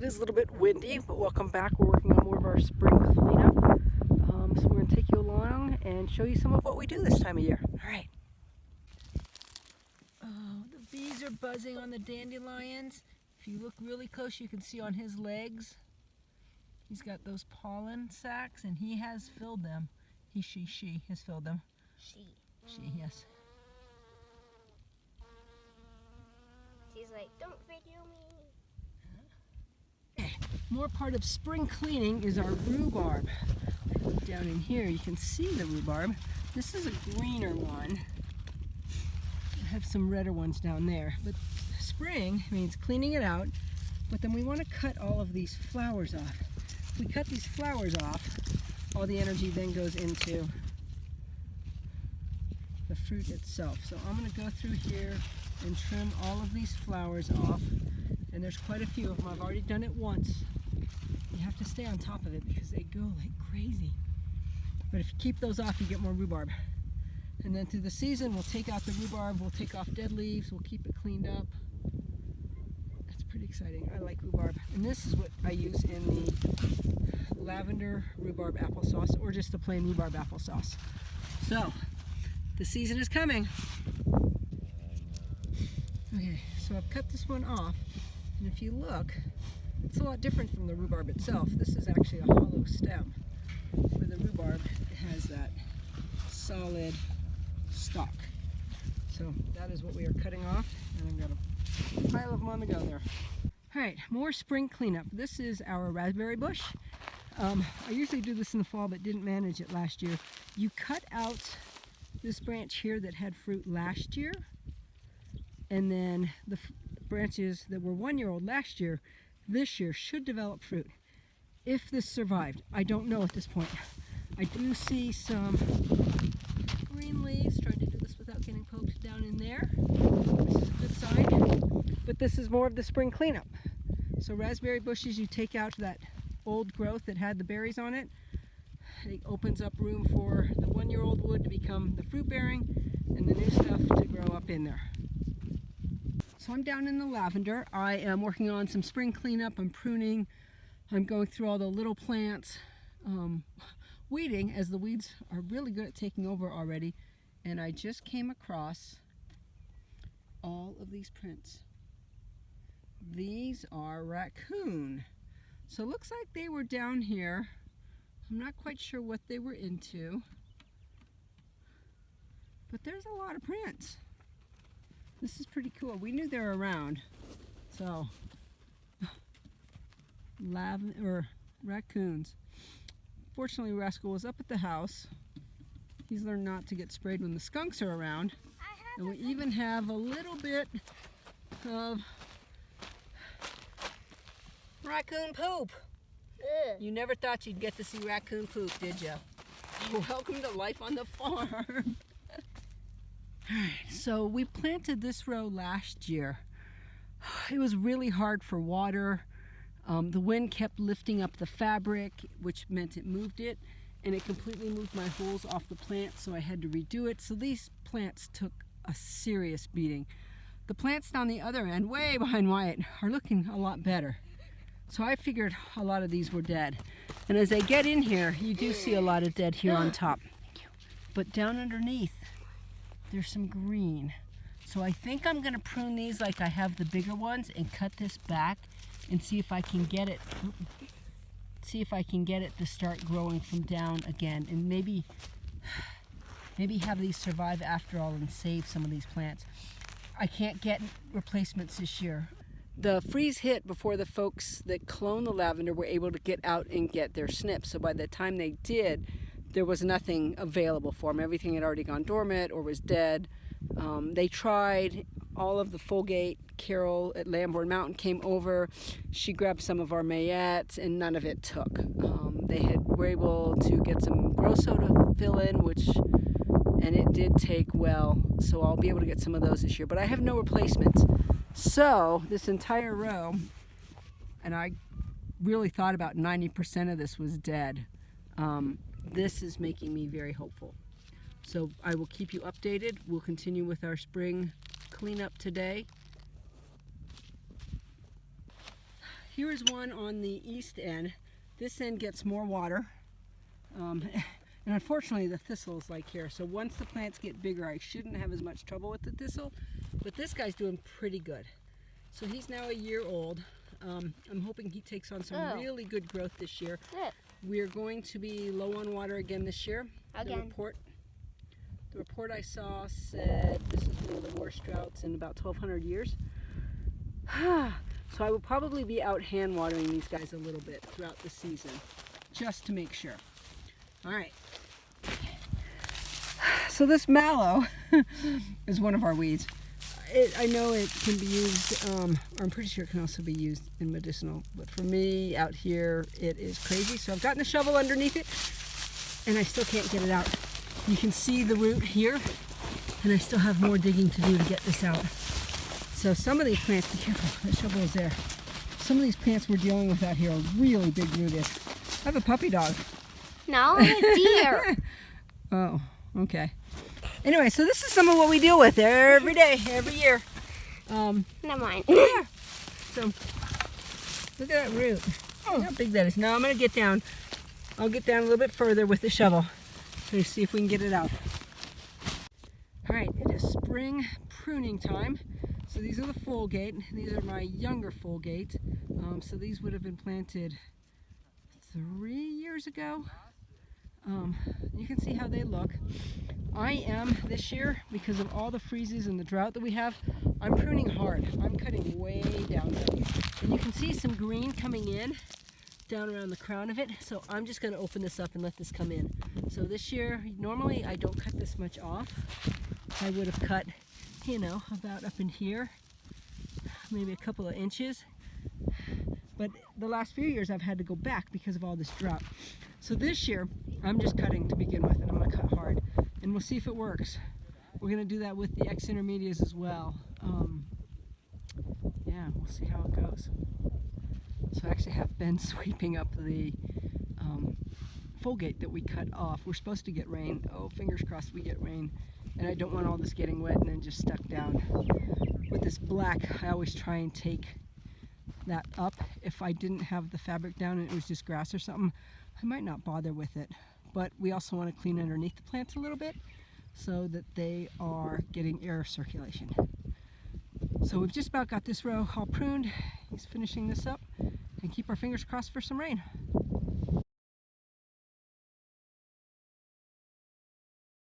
It is a little bit windy, but welcome back. We're working on more of our spring cleanup. So we're going to take you along and show you some of what we do this time of year. All right. Oh, the bees are buzzing on the dandelions. If you look really close, you can see on his legs, he's got those pollen sacs, and he has filled them. She has filled them. She, yes. She's like, don't video me. More part of spring cleaning is our rhubarb. If you look down in here, you can see the rhubarb. This is a greener one. I have some redder ones down there. But spring means cleaning it out, but then we want to cut all of these flowers off. If we cut these flowers off, all the energy then goes into the fruit itself. So I'm going to go through here and trim all of these flowers off. And there's quite a few of them. I've already done it once. You have to stay on top of it because they go like crazy. But if you keep those off, you get more rhubarb. And then through the season, we'll take out the rhubarb, we'll take off dead leaves, we'll keep it cleaned up. That's pretty exciting. I like rhubarb. And this is what I use in the lavender rhubarb applesauce, or just the plain rhubarb applesauce. So, the season is coming. Okay, so I've cut this one off. And if you look, it's a lot different from the rhubarb itself. This is actually a hollow stem, where the rhubarb has that solid stalk. So that is what we are cutting off, and I've got a pile of them on the go there. All right, more spring cleanup. This is our raspberry bush. I usually do this in the fall, but didn't manage it last year. You cut out this branch here that had fruit last year, and then the branches that were 1 year old last year, this year should develop fruit. If this survived, I don't know at this point. I do see some green leaves, trying to do this without getting poked down in there. This is a good sign, but this is more of the spring cleanup. So raspberry bushes, you take out that old growth that had the berries on it. It opens up room for the 1 year old wood to become the fruit bearing and the new stuff to grow up in there. So I'm down in the lavender. I am working on some spring cleanup. I'm pruning. I'm going through all the little plants, weeding, as the weeds are really good at taking over already. And I just came across all of these prints. These are raccoon. So it looks like they were down here. I'm not quite sure what they were into, but there's a lot of prints. This is pretty cool. We knew they were around. So, raccoons. Fortunately, Rascal was up at the house. He's learned not to get sprayed when the skunks are around. And we even have a little bit of raccoon poop. Ugh. You never thought you'd get to see raccoon poop, did you? Welcome to life on the farm. So we planted this row last year. It was really hard for water. The wind kept lifting up the fabric, which meant it moved it, and it completely moved my holes off the plant, so I had to redo it. So these plants took a serious beating. The plants down the other end, way behind Wyatt, are looking a lot better. So I figured a lot of these were dead. And as I get in here, you do see a lot of dead here on top. But down underneath, there's some green. So I think I'm gonna prune these like I have the bigger ones and cut this back and see if I can get it to start growing from down again, and maybe have these survive after all and save some of these plants. I can't get replacements this year. The freeze hit before the folks that clone the lavender were able to get out and get their snips. So by the time they did, there was nothing available for them. Everything had already gone dormant or was dead. They tried all of the Fulgate. Carol at Lambourne Mountain came over. She grabbed some of our mayettes, and none of it took. They were able to get some grow soda fill in, and it did take well. So I'll be able to get some of those this year. But I have no replacements. So this entire row, and I really thought about 90% of this was dead. This is making me very hopeful. So I will keep you updated. We'll continue with our spring cleanup today. here is one on the east end. This end gets more water. And unfortunately the thistle is like here. So once the plants get bigger, I shouldn't have as much trouble with the thistle. But this guy's doing pretty good. So he's now a year old. I'm hoping he takes on some really good growth this year. Look. We're going to be low on water again this year. Again. The report I saw said this is one of the worst droughts in about 1,200 years. So I will probably be out hand watering these guys a little bit throughout the season, just to make sure. All right. So this mallow is one of our weeds. I know it can be used, or I'm pretty sure it can also be used in medicinal, but for me out here it is crazy. So I've gotten a shovel underneath it and I still can't get it out. You can see the root here, and I still have more digging to do to get this out. So some of these plants, be careful, that shovel is there. Some of these plants we're dealing with out here are really big rooted. I have a puppy dog. No, I'm a deer. Oh, okay. Anyway, so this is some of what we deal with every day, every year. Never mind. Yeah. So, look at that root. Look how big that is. Now I'm going to get down. I'll get down a little bit further with the shovel to see if we can get it out. All right, it is spring pruning time. So these are the Fulgate. These are my younger Fulgate. So these would have been planted 3 years ago. You can see how they look. I am this year, because of all the freezes and the drought that we have, I'm pruning hard. I'm cutting way down there. And you can see some green coming in down around the crown of it. So I'm just going to open this up and let this come in. So this year, normally I don't cut this much off. I would have cut, you know, about up in here, maybe a couple of inches. But the last few years I've had to go back because of all this drought. So this year, I'm just cutting to begin with, and I'm going to cut hard. And we'll see if it works. We're going to do that with the X intermedias as well. Yeah, we'll see how it goes. So I actually have been sweeping up the Fulgate that we cut off. We're supposed to get rain. Oh, fingers crossed we get rain. And I don't want all this getting wet and then just stuck down. With this black, I always try and take that up. If I didn't have the fabric down and it was just grass or something, I might not bother with it. But we also want to clean underneath the plants a little bit so that they are getting air circulation. So we've just about got this row all pruned. He's finishing this up, and keep our fingers crossed for some rain.